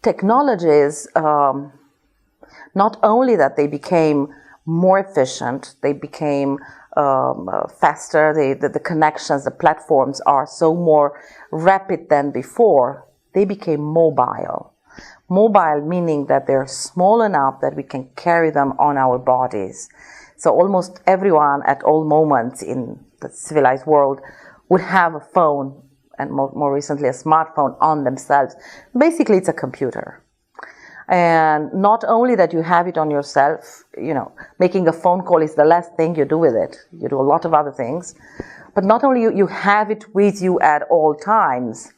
technologies, not only that they became more efficient, they became faster, the connections, the platforms are so more rapid than before, they became mobile. Mobile meaning that they're small enough that we can carry them on our bodies. So almost everyone at all moments in the civilized world would have a phone, and more recently a smartphone, on themselves. Basically, it's a computer. And not only that you have it on yourself, making a phone call is the last thing you do with it. You do a lot of other things. But not only you have it with you at all times,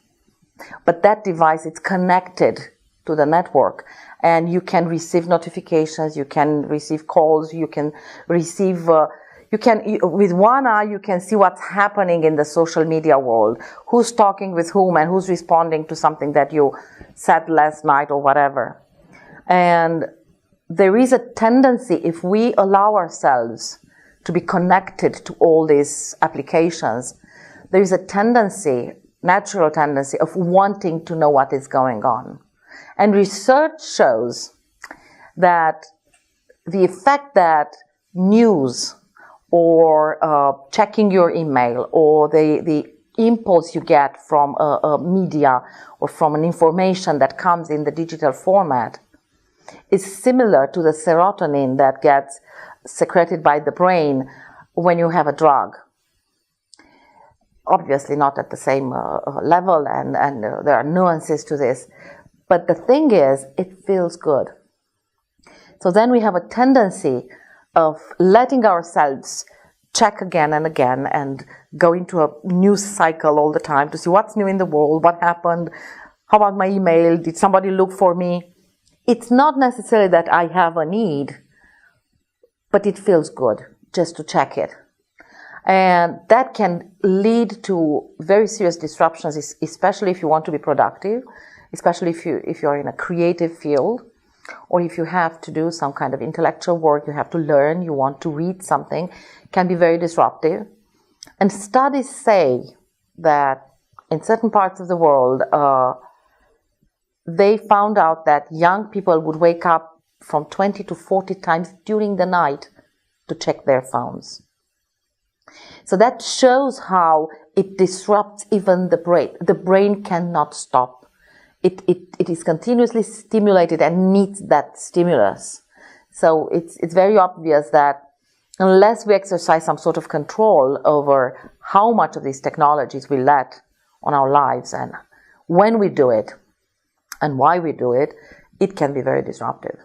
but that device is connected to the network. And you can receive notifications, you can receive calls, you can receive... with one eye, you can see what's happening in the social media world, who's talking with whom and who's responding to something that you said last night or whatever. And there is a tendency, if we allow ourselves to be connected to all these applications, there is a tendency, natural tendency, of wanting to know what is going on. And research shows that the effect that news or checking your email or the impulse you get from a media or from an information that comes in the digital format is similar to the serotonin that gets secreted by the brain when you have a drug. Obviously not at the same level, and there are nuances to this. But the thing is, it feels good. So then we have a tendency of letting ourselves check again and again and go into a news cycle all the time to see what's new in the world, what happened, how about my email, did somebody look for me? It's not necessarily that I have a need, but it feels good just to check it. And that can lead to very serious disruptions, especially if you want to be productive, especially if you're in a creative field, or if you have to do some kind of intellectual work, you have to learn, you want to read something, can be very disruptive. And studies say that in certain parts of the world, they found out that young people would wake up from 20 to 40 times during the night to check their phones. So that shows how it disrupts even the brain. The brain cannot stop. It is continuously stimulated and needs that stimulus. So it's very obvious that unless we exercise some sort of control over how much of these technologies we let on our lives and when we do it and why we do it, it can be very disruptive.